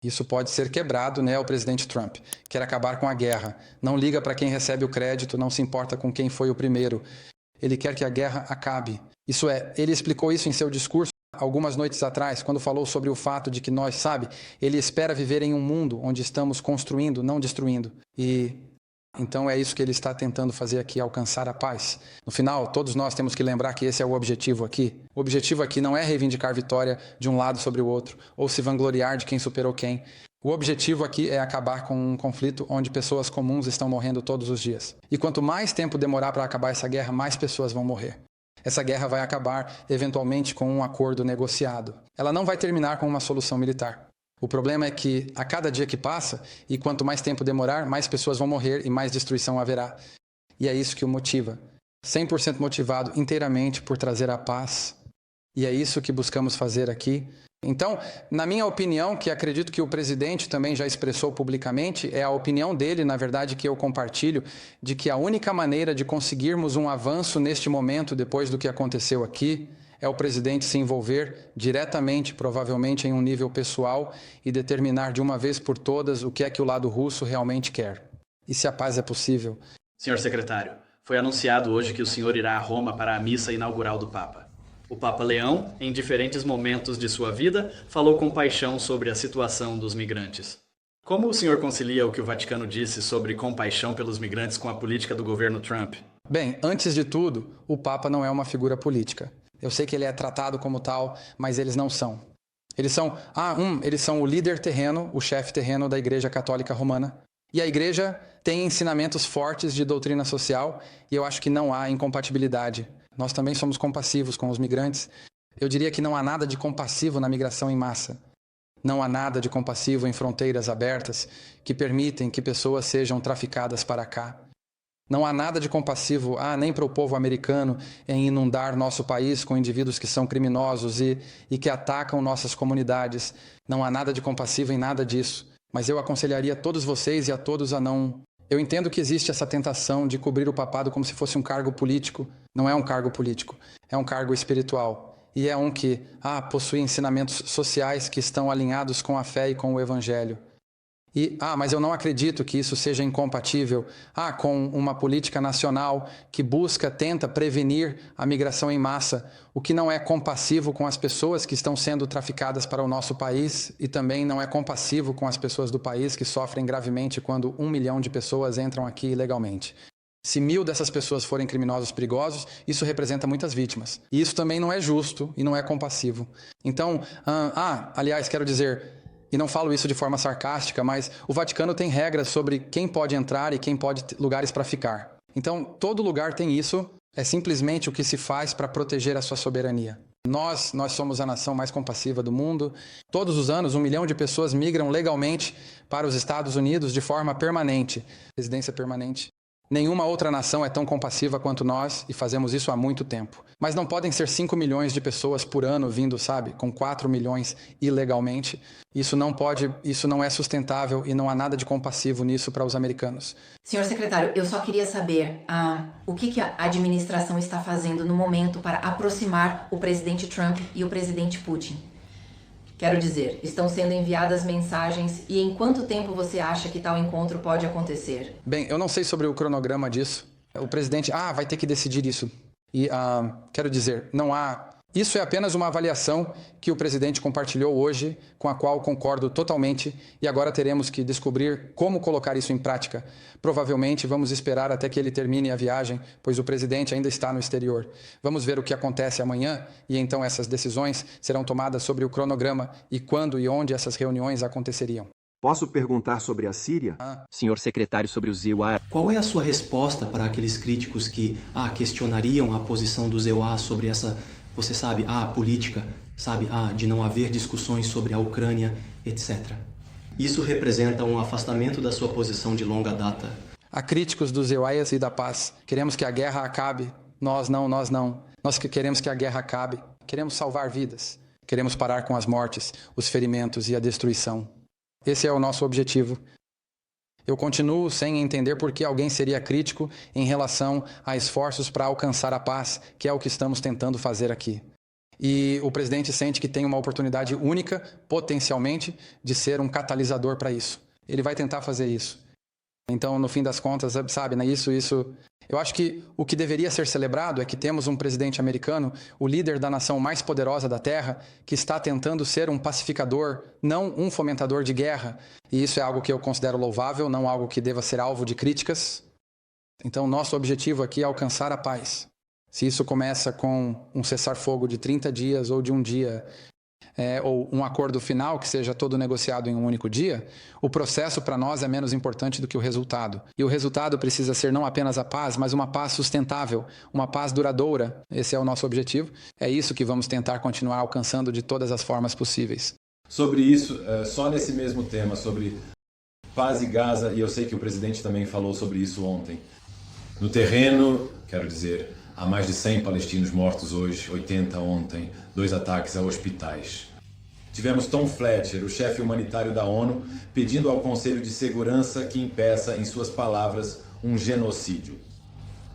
Isso pode ser quebrado, né, o presidente Trump. Quer acabar com a guerra. Não liga para quem recebe o crédito, não se importa com quem foi o primeiro. Ele quer que a guerra acabe. Isso é, ele explicou isso em seu discurso algumas noites atrás, quando falou sobre o fato de que nós, sabe, ele espera viver em um mundo onde estamos construindo, não destruindo. E então é isso que ele está tentando fazer aqui, alcançar a paz. No final, todos nós temos que lembrar que esse é o objetivo aqui. O objetivo aqui não é reivindicar vitória de um lado sobre o outro, ou se vangloriar de quem superou quem. O objetivo aqui é acabar com um conflito onde pessoas comuns estão morrendo todos os dias. E quanto mais tempo demorar para acabar essa guerra, mais pessoas vão morrer. Essa guerra vai acabar, eventualmente, com um acordo negociado. Ela não vai terminar com uma solução militar. O problema é que, a cada dia que passa, e quanto mais tempo demorar, mais pessoas vão morrer e mais destruição haverá. E é isso que o motiva. 100% motivado inteiramente por trazer a paz. E é isso que buscamos fazer aqui. Então, na minha opinião, que acredito que o presidente também já expressou publicamente, é a opinião dele, na verdade, que eu compartilho, de que a única maneira de conseguirmos um avanço neste momento, depois do que aconteceu aqui, é o presidente se envolver diretamente, provavelmente em um nível pessoal, e determinar de uma vez por todas o que é que o lado russo realmente quer. E se a paz é possível. Senhor secretário, foi anunciado hoje que o senhor irá a Roma para a missa inaugural do Papa. O Papa Leão, em diferentes momentos de sua vida, falou com paixão sobre a situação dos migrantes. Como o senhor concilia o que o Vaticano disse sobre compaixão pelos migrantes com a política do governo Trump? Bem, antes de tudo, o Papa não é uma figura política. Eu sei que ele é tratado como tal, mas eles não são. Eles são o líder terreno, o chefe terreno da Igreja Católica Romana. E a Igreja tem ensinamentos fortes de doutrina social e eu acho que não há incompatibilidade. Nós também somos compassivos com os migrantes. Eu diria que não há nada de compassivo na migração em massa. Não há nada de compassivo em fronteiras abertas que permitem que pessoas sejam traficadas para cá. Não há nada de compassivo, nem para o povo americano, em inundar nosso país com indivíduos que são criminosos e que atacam nossas comunidades. Não há nada de compassivo em nada disso. Mas eu aconselharia a todos vocês e a todos a não... Eu entendo que existe essa tentação de cobrir o papado como se fosse um cargo político. Não é um cargo político, é um cargo espiritual. E é um que possui ensinamentos sociais que estão alinhados com a fé e com o Evangelho. Mas eu não acredito que isso seja incompatível com uma política nacional que tenta prevenir a migração em massa, o que não é compassivo com as pessoas que estão sendo traficadas para o nosso país e também não é compassivo com as pessoas do país que sofrem gravemente quando 1 milhão de pessoas entram aqui ilegalmente. Se 1.000 dessas pessoas forem criminosos perigosos, isso representa muitas vítimas. E isso também não é justo e não é compassivo. Então, aliás, quero dizer... E não falo isso de forma sarcástica, mas o Vaticano tem regras sobre quem pode entrar e quem pode ter lugares para ficar. Então, todo lugar tem isso, é simplesmente o que se faz para proteger a sua soberania. Nós somos a nação mais compassiva do mundo. Todos os anos, 1 milhão de pessoas migram legalmente para os Estados Unidos de forma permanente, residência permanente. Nenhuma outra nação é tão compassiva quanto nós e fazemos isso há muito tempo. Mas não podem ser 5 milhões de pessoas por ano vindo, com 4 milhões ilegalmente. Isso não é sustentável e não há nada de compassivo nisso para os americanos. Senhor secretário, eu só queria saber o que a administração está fazendo no momento para aproximar o presidente Trump e o presidente Putin. Quero dizer, estão sendo enviadas mensagens e em quanto tempo você acha que tal encontro pode acontecer? Bem, eu não sei sobre o cronograma disso. O presidente, vai ter que decidir isso. E quero dizer, não há... Isso é apenas uma avaliação que o presidente compartilhou hoje, com a qual concordo totalmente, e agora teremos que descobrir como colocar isso em prática. Provavelmente vamos esperar até que ele termine a viagem, pois o presidente ainda está no exterior. Vamos ver o que acontece amanhã, e então essas decisões serão tomadas sobre o cronograma e quando e onde essas reuniões aconteceriam. Posso perguntar sobre a Síria? Senhor secretário, sobre os EUA. Qual é a sua resposta para aqueles críticos que questionariam a posição dos EUA sobre essa... Você sabe, a política, de não haver discussões sobre a Ucrânia, etc. Isso representa um afastamento da sua posição de longa data. Há críticos dos EUAs e da paz. Queremos que a guerra acabe. Nós não. Nós queremos que a guerra acabe. Queremos salvar vidas. Queremos parar com as mortes, os ferimentos e a destruição. Esse é o nosso objetivo. Eu continuo sem entender por que alguém seria crítico em relação a esforços para alcançar a paz, que é o que estamos tentando fazer aqui. E o presidente sente que tem uma oportunidade única, potencialmente, de ser um catalisador para isso. Ele vai tentar fazer isso. Então, no fim das contas, sabe, né, isso... Eu acho que o que deveria ser celebrado é que temos um presidente americano, o líder da nação mais poderosa da Terra, que está tentando ser um pacificador, não um fomentador de guerra. E isso é algo que eu considero louvável, não algo que deva ser alvo de críticas. Então, nosso objetivo aqui é alcançar a paz. Se isso começa com um cessar-fogo de 30 dias ou de um dia, ou um acordo final que seja todo negociado em um único dia, o processo para nós é menos importante do que o resultado. E o resultado precisa ser não apenas a paz, mas uma paz sustentável, uma paz duradoura. Esse é o nosso objetivo. É isso que vamos tentar continuar alcançando de todas as formas possíveis. Sobre isso, só nesse mesmo tema, sobre paz e Gaza, e eu sei que o presidente também falou sobre isso ontem. No terreno, quero dizer, há mais de 100 palestinos mortos hoje, 80 ontem, 2 ataques a hospitais. Tivemos Tom Fletcher, o chefe humanitário da ONU, pedindo ao Conselho de Segurança que impeça, em suas palavras, um genocídio.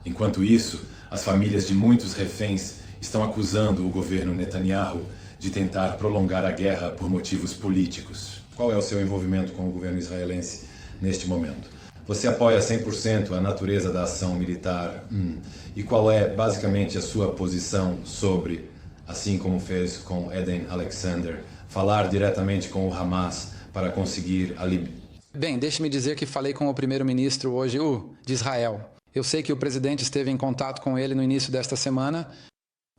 Enquanto isso, as famílias de muitos reféns estão acusando o governo Netanyahu de tentar prolongar a guerra por motivos políticos. Qual é o seu envolvimento com o governo israelense neste momento? Você apoia 100% a natureza da ação militar? E qual é, basicamente, a sua posição sobre, assim como fez com Eden Alexander, falar diretamente com o Hamas para conseguir a liberdade? Bem, deixe-me dizer que falei com o primeiro-ministro hoje, de Israel. Eu sei que o presidente esteve em contato com ele no início desta semana.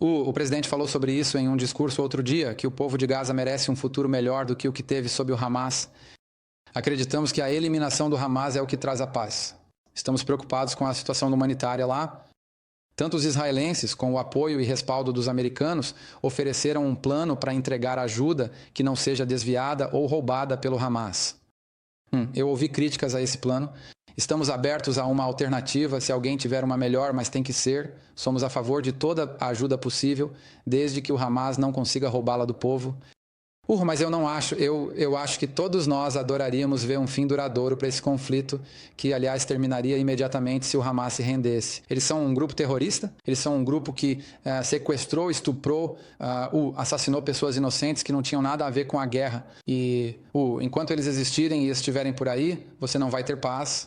O presidente falou sobre isso em um discurso outro dia, que o povo de Gaza merece um futuro melhor do que o que teve sob o Hamas. Acreditamos que a eliminação do Hamas é o que traz a paz. Estamos preocupados com a situação humanitária lá. Tanto os israelenses, com o apoio e respaldo dos americanos, ofereceram um plano para entregar ajuda que não seja desviada ou roubada pelo Hamas. Eu ouvi críticas a esse plano. Estamos abertos a uma alternativa, se alguém tiver uma melhor, mas tem que ser. Somos a favor de toda a ajuda possível, desde que o Hamas não consiga roubá-la do povo. Mas eu não acho, eu acho que todos nós adoraríamos ver um fim duradouro para esse conflito, que, aliás, terminaria imediatamente se o Hamas se rendesse. Eles são um grupo terrorista, eles são um grupo que sequestrou, estuprou, assassinou pessoas inocentes que não tinham nada a ver com a guerra. E enquanto eles existirem e estiverem por aí, você não vai ter paz.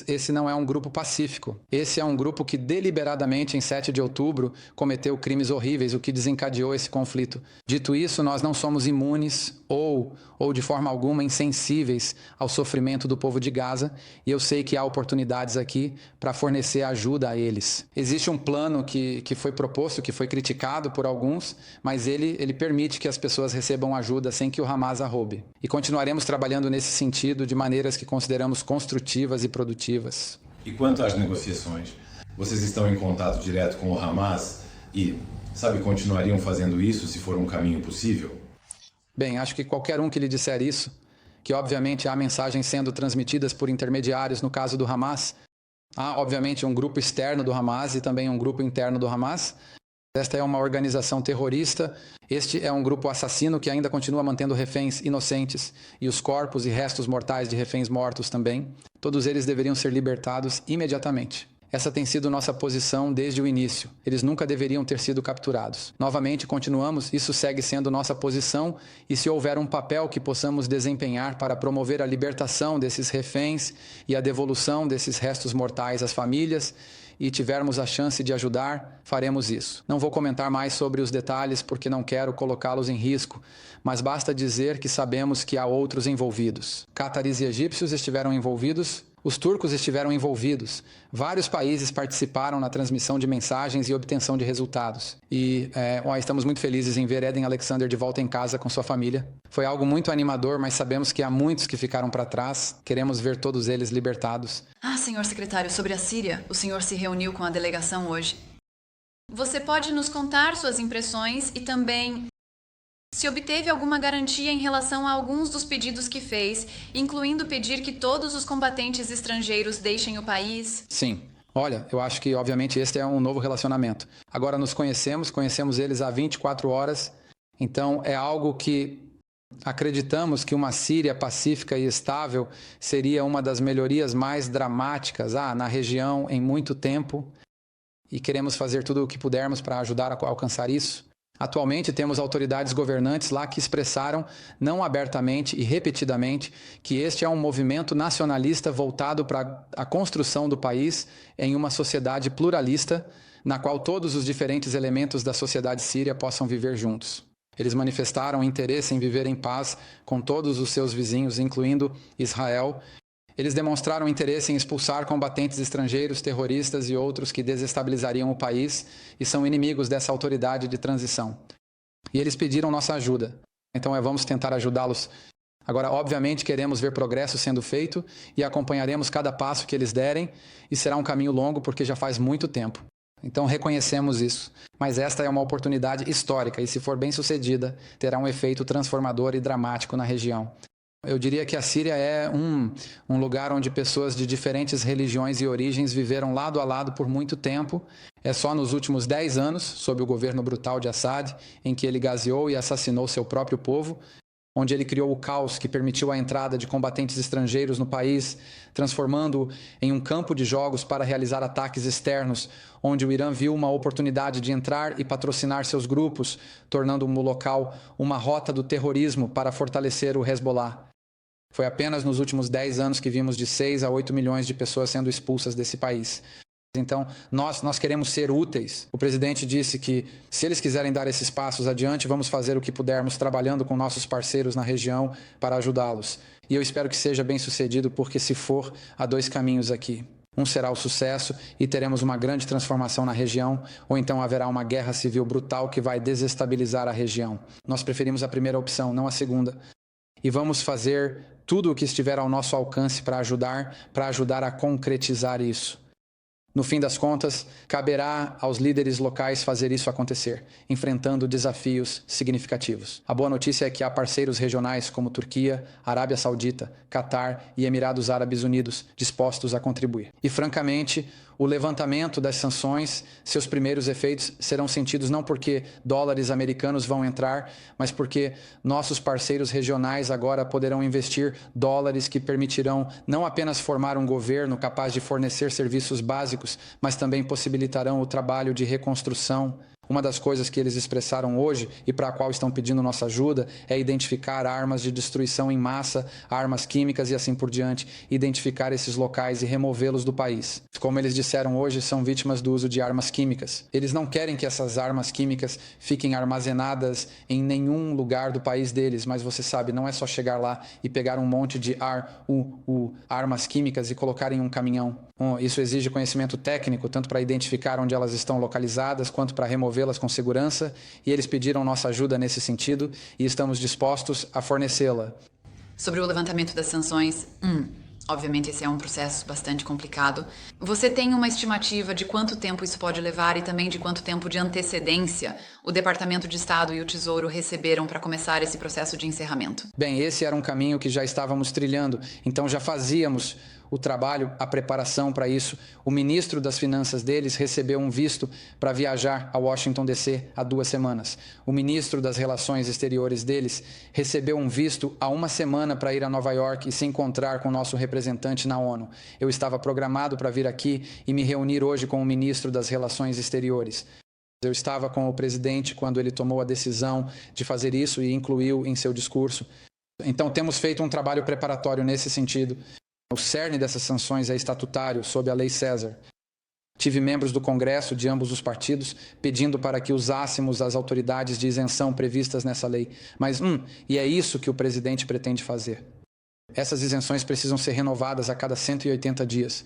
Esse não é um grupo pacífico. Esse é um grupo que deliberadamente, em 7 de outubro, cometeu crimes horríveis, o que desencadeou esse conflito. Dito isso, nós não somos imunes ou de forma alguma insensíveis ao sofrimento do povo de Gaza, e eu sei que há oportunidades aqui para fornecer ajuda a eles. Existe um plano que foi proposto, que foi criticado por alguns, mas ele permite que as pessoas recebam ajuda sem que o Hamas a roube. E continuaremos trabalhando nesse sentido de maneiras que consideramos construtivas e produtivas. E quanto às negociações, vocês estão em contato direto com o Hamas e, continuariam fazendo isso se for um caminho possível? Bem, acho que qualquer um que lhe disser isso, que obviamente há mensagens sendo transmitidas por intermediários no caso do Hamas, há obviamente um grupo externo do Hamas e também um grupo interno do Hamas. Esta é uma organização terrorista, este é um grupo assassino que ainda continua mantendo reféns inocentes e os corpos e restos mortais de reféns mortos também. Todos eles deveriam ser libertados imediatamente. Essa tem sido nossa posição desde o início. Eles nunca deveriam ter sido capturados. Novamente, continuamos, isso segue sendo nossa posição, e se houver um papel que possamos desempenhar para promover a libertação desses reféns e a devolução desses restos mortais às famílias, e tivermos a chance de ajudar, faremos isso. Não vou comentar mais sobre os detalhes porque não quero colocá-los em risco, mas basta dizer que sabemos que há outros envolvidos. Cataris e egípcios estiveram envolvidos, os turcos estiveram envolvidos. Vários países participaram na transmissão de mensagens e obtenção de resultados. E estamos muito felizes em ver Eden Alexander de volta em casa com sua família. Foi algo muito animador, mas sabemos que há muitos que ficaram para trás. Queremos ver todos eles libertados. Senhor secretário, sobre a Síria, o senhor se reuniu com a delegação hoje. Você pode nos contar suas impressões e também se obteve alguma garantia em relação a alguns dos pedidos que fez, incluindo pedir que todos os combatentes estrangeiros deixem o país? Sim. Olha, eu acho que, obviamente, este é um novo relacionamento. Agora nos conhecemos eles há 24 horas, então é algo que acreditamos que uma Síria pacífica e estável seria uma das melhorias mais dramáticas na região em muito tempo, e queremos fazer tudo o que pudermos para ajudar a alcançar isso. Atualmente temos autoridades governantes lá que expressaram, não abertamente e repetidamente, que este é um movimento nacionalista voltado para a construção do país em uma sociedade pluralista, na qual todos os diferentes elementos da sociedade síria possam viver juntos. Eles manifestaram interesse em viver em paz com todos os seus vizinhos, incluindo Israel. Eles demonstraram interesse em expulsar combatentes estrangeiros, terroristas e outros que desestabilizariam o país e são inimigos dessa autoridade de transição. E eles pediram nossa ajuda. Então vamos tentar ajudá-los. Agora, obviamente, queremos ver progresso sendo feito e acompanharemos cada passo que eles derem e será um caminho longo porque já faz muito tempo. Então reconhecemos isso. Mas esta é uma oportunidade histórica e, se for bem sucedida, terá um efeito transformador e dramático na região. Eu diria que a Síria é um lugar onde pessoas de diferentes religiões e origens viveram lado a lado por muito tempo. É só nos últimos 10 anos, sob o governo brutal de Assad, em que ele gaseou e assassinou seu próprio povo, onde ele criou o caos que permitiu a entrada de combatentes estrangeiros no país, transformando-o em um campo de jogos para realizar ataques externos, onde o Irã viu uma oportunidade de entrar e patrocinar seus grupos, tornando o local uma rota do terrorismo para fortalecer o Hezbollah. Foi apenas nos últimos 10 anos que vimos de 6 a 8 milhões de pessoas sendo expulsas desse país. Então, nós queremos ser úteis. O presidente disse que, se eles quiserem dar esses passos adiante, vamos fazer o que pudermos, trabalhando com nossos parceiros na região para ajudá-los. E eu espero que seja bem sucedido, porque se for, há 2 caminhos aqui. Um será o sucesso e teremos uma grande transformação na região, ou então haverá uma guerra civil brutal que vai desestabilizar a região. Nós preferimos a primeira opção, não a segunda. E vamos fazer tudo o que estiver ao nosso alcance para ajudar a concretizar isso. No fim das contas, caberá aos líderes locais fazer isso acontecer, enfrentando desafios significativos. A boa notícia é que há parceiros regionais como Turquia, Arábia Saudita, Catar e Emirados Árabes Unidos dispostos a contribuir. E, francamente, o levantamento das sanções, seus primeiros efeitos serão sentidos não porque dólares americanos vão entrar, mas porque nossos parceiros regionais agora poderão investir dólares que permitirão não apenas formar um governo capaz de fornecer serviços básicos, mas também possibilitarão o trabalho de reconstrução. Uma das coisas que eles expressaram hoje e para a qual estão pedindo nossa ajuda é identificar armas de destruição em massa, armas químicas e assim por diante, identificar esses locais e removê-los do país. Como eles disseram hoje, são vítimas do uso de armas químicas. Eles não querem que essas armas químicas fiquem armazenadas em nenhum lugar do país deles, mas você sabe, não é só chegar lá e pegar um monte de armas químicas e colocar em um caminhão. Isso exige conhecimento técnico, tanto para identificar onde elas estão localizadas, quanto para removê-las com segurança, e eles pediram nossa ajuda nesse sentido e estamos dispostos a fornecê-la. Sobre o levantamento das sanções, obviamente esse é um processo bastante complicado. Você tem uma estimativa de quanto tempo isso pode levar e também de quanto tempo de antecedência o Departamento de Estado e o Tesouro receberam para começar esse processo de encerramento? Bem, esse era um caminho que já estávamos trilhando, então já fazíamos o trabalho, a preparação para isso. O ministro das Finanças deles recebeu um visto para viajar a Washington, D.C. há 2 semanas. O ministro das Relações Exteriores deles recebeu um visto há 1 semana para ir a Nova York e se encontrar com o nosso representante na ONU. Eu estava programado para vir aqui e me reunir hoje com o ministro das Relações Exteriores. Eu estava com o presidente quando ele tomou a decisão de fazer isso e incluiu em seu discurso. Então, temos feito um trabalho preparatório nesse sentido. O cerne dessas sanções é estatutário, sob a Lei César. Tive membros do Congresso de ambos os partidos pedindo para que usássemos as autoridades de isenção previstas nessa lei. Mas, e é isso que o presidente pretende fazer. Essas isenções precisam ser renovadas a cada 180 dias.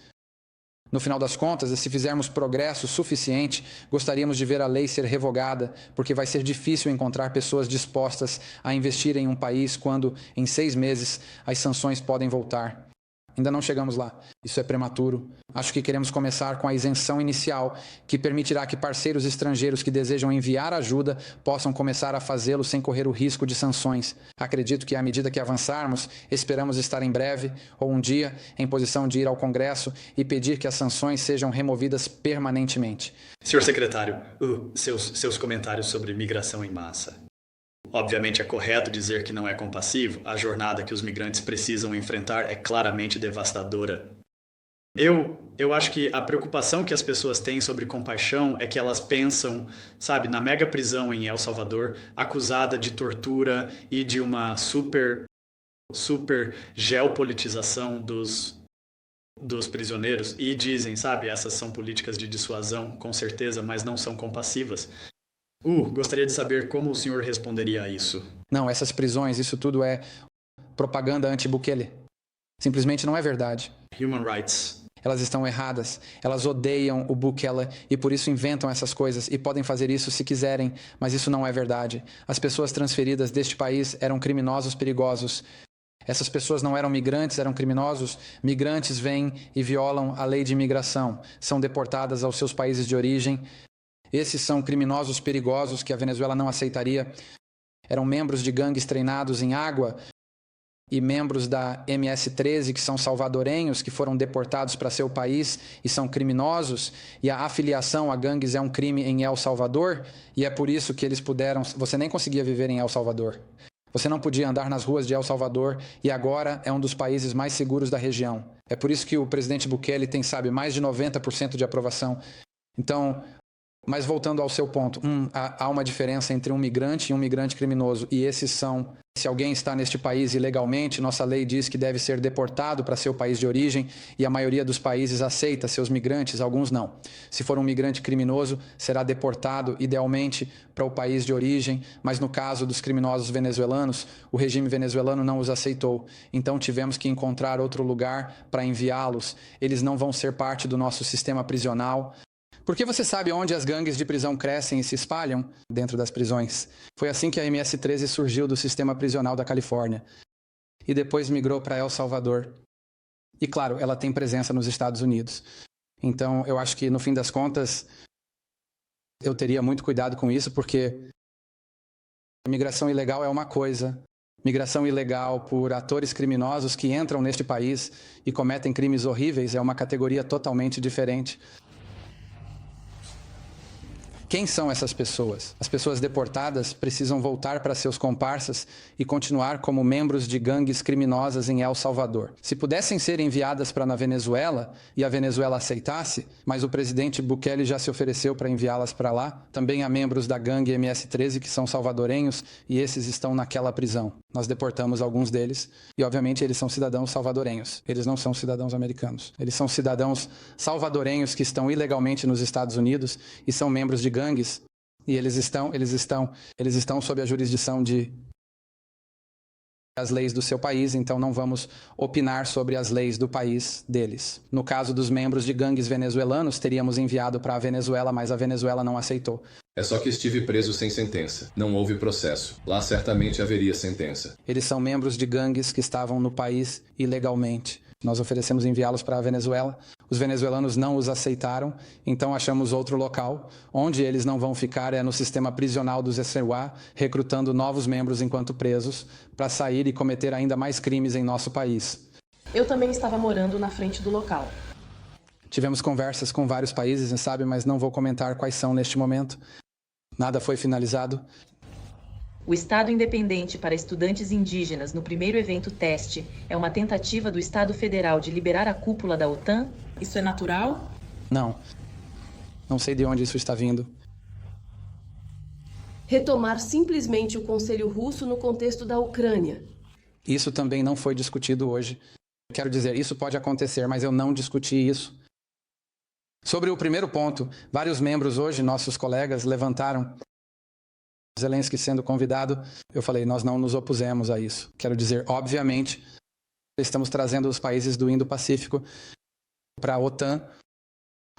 No final das contas, se fizermos progresso suficiente, gostaríamos de ver a lei ser revogada, porque vai ser difícil encontrar pessoas dispostas a investir em um país quando, em 6 meses, as sanções podem voltar. Ainda não chegamos lá. Isso é prematuro. Acho que queremos começar com a isenção inicial, que permitirá que parceiros estrangeiros que desejam enviar ajuda possam começar a fazê-lo sem correr o risco de sanções. Acredito que, à medida que avançarmos, esperamos estar em breve, ou um dia, em posição de ir ao Congresso e pedir que as sanções sejam removidas permanentemente. Senhor secretário, seus comentários sobre migração em massa. Obviamente é correto dizer que não é compassivo. A jornada que os migrantes precisam enfrentar é claramente devastadora. Eu acho que a preocupação que as pessoas têm sobre compaixão é que elas pensam, sabe, na mega prisão em El Salvador, acusada de tortura e de uma super geopolitização dos prisioneiros, e dizem, sabe, essas são políticas de dissuasão, com certeza, mas não são compassivas. Gostaria de saber como o senhor responderia a isso. Não, essas prisões, isso tudo é propaganda anti-Bukele. Simplesmente não é verdade. Human rights. Elas estão erradas. Elas odeiam o Bukele e por isso inventam essas coisas e podem fazer isso se quiserem, mas isso não é verdade. As pessoas transferidas deste país eram criminosos perigosos. Essas pessoas não eram migrantes, eram criminosos. Migrantes vêm e violam a lei de imigração. São deportadas aos seus países de origem. Esses são criminosos perigosos que a Venezuela não aceitaria. Eram membros de gangues treinados em água e membros da MS-13, que são salvadorenhos, que foram deportados para seu país e são criminosos. E a afiliação a gangues é um crime em El Salvador. E é por isso que eles puderam... Você nem conseguia viver em El Salvador. Você não podia andar nas ruas de El Salvador e agora é um dos países mais seguros da região. É por isso que o presidente Bukele tem, sabe, mais de 90% de aprovação. Então, mas voltando ao seu ponto, há uma diferença entre um migrante e um migrante criminoso. E esses são, se alguém está neste país ilegalmente, nossa lei diz que deve ser deportado para seu país de origem e a maioria dos países aceita seus migrantes, alguns não. Se for um migrante criminoso, será deportado idealmente para o país de origem, mas no caso dos criminosos venezuelanos, o regime venezuelano não os aceitou. Então tivemos que encontrar outro lugar para enviá-los. Eles não vão ser parte do nosso sistema prisional. Porque você sabe onde as gangues de prisão crescem e se espalham? Dentro das prisões. Foi assim que a MS-13 surgiu do sistema prisional da Califórnia. E depois migrou para El Salvador. E claro, ela tem presença nos Estados Unidos. Então eu acho que no fim das contas eu teria muito cuidado com isso, porque a migração ilegal é uma coisa. Migração ilegal por atores criminosos que entram neste país e cometem crimes horríveis é uma categoria totalmente diferente. Quem são essas pessoas? As pessoas deportadas precisam voltar para seus comparsas e continuar como membros de gangues criminosas em El Salvador. Se pudessem ser enviadas para na Venezuela e a Venezuela aceitasse, mas o presidente Bukele já se ofereceu para enviá-las para lá, também há membros da gangue MS-13 que são salvadorenhos e esses estão naquela prisão. Nós deportamos alguns deles e, obviamente, eles são cidadãos salvadorenhos. Eles não são cidadãos americanos. Eles são cidadãos salvadorenhos que estão ilegalmente nos Estados Unidos e são membros de gangues e eles estão sob a jurisdição de as leis do seu país, então não vamos opinar sobre as leis do país deles. No caso dos membros de gangues venezuelanos, teríamos enviado para a Venezuela, mas a Venezuela não aceitou. É só que estive preso sem sentença. Não houve processo. Lá certamente haveria sentença. Eles são membros de gangues que estavam no país ilegalmente. Nós oferecemos enviá-los para a Venezuela. Os venezuelanos não os aceitaram, então achamos outro local. Onde eles não vão ficar é no sistema prisional dos SEUA, recrutando novos membros enquanto presos, para sair e cometer ainda mais crimes em nosso país. Eu também estava morando na frente do local. Tivemos conversas com vários países, sabe, mas não vou comentar quais são neste momento. Nada foi finalizado. O Estado independente para estudantes indígenas no primeiro evento teste é uma tentativa do Estado Federal de liberar a cúpula da OTAN? Isso é natural? Não. Não sei de onde isso está vindo. Retomar simplesmente o Conselho Russo no contexto da Ucrânia. Isso também não foi discutido hoje. Quero dizer, isso pode acontecer, mas eu não discuti isso. Sobre o primeiro ponto, vários membros hoje, nossos colegas, levantaram Zelensky sendo convidado, eu falei, nós não nos opusemos a isso. Quero dizer, obviamente, estamos trazendo os países do Indo-Pacífico para a OTAN.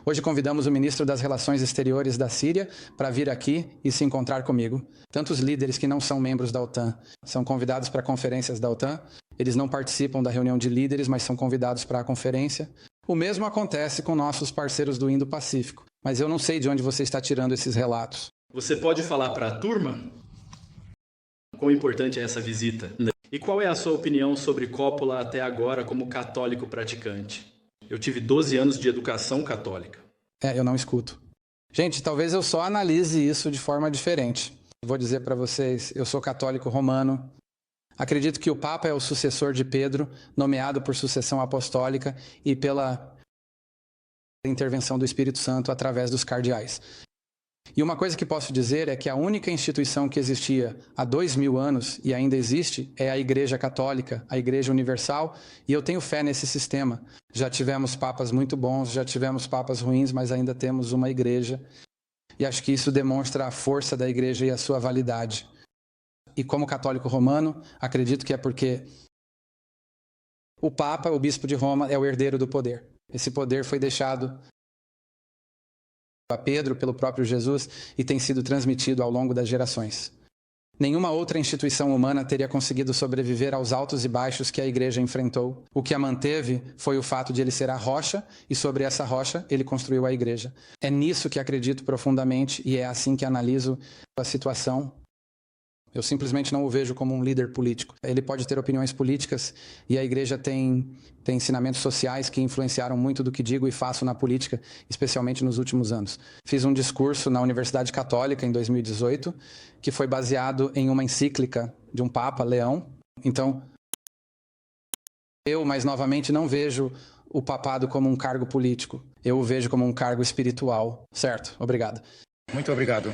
Hoje convidamos o ministro das Relações Exteriores da Síria para vir aqui e se encontrar comigo. Tantos líderes que não são membros da OTAN são convidados para conferências da OTAN. Eles não participam da reunião de líderes, mas são convidados para a conferência. O mesmo acontece com nossos parceiros do Indo-Pacífico. Mas eu não sei de onde você está tirando esses relatos. Você pode falar para a turma quão importante é essa visita? E qual é a sua opinião sobre Coppola até agora como católico praticante? Eu tive 12 anos de educação católica. Eu não escuto. Gente, talvez eu só analise isso de forma diferente. Vou dizer para vocês, eu sou católico romano. Acredito que o Papa é o sucessor de Pedro, nomeado por sucessão apostólica e pela intervenção do Espírito Santo através dos cardeais. E uma coisa que posso dizer é que a única instituição que existia há 2000 anos e ainda existe é a Igreja Católica, a Igreja Universal, e eu tenho fé nesse sistema. Já tivemos papas muito bons, já tivemos papas ruins, mas ainda temos uma igreja. E acho que isso demonstra a força da igreja e a sua validade. E como católico romano, acredito que é porque o Papa, o Bispo de Roma, é o herdeiro do poder. Esse poder foi deixado a Pedro pelo próprio Jesus e tem sido transmitido ao longo das gerações. Nenhuma outra instituição humana teria conseguido sobreviver aos altos e baixos que a igreja enfrentou. O que a manteve foi o fato de ele ser a rocha e sobre essa rocha ele construiu a igreja. É nisso que acredito profundamente e é assim que analiso a situação. Eu simplesmente não o vejo como um líder político. Ele pode ter opiniões políticas e a igreja tem ensinamentos sociais que influenciaram muito do que digo e faço na política, especialmente nos últimos anos. Fiz um discurso na Universidade Católica em 2018, que foi baseado em uma encíclica de um Papa, Leão. Então, eu, mais novamente, não vejo o papado como um cargo político. Eu o vejo como um cargo espiritual. Certo? Obrigado. Muito obrigado.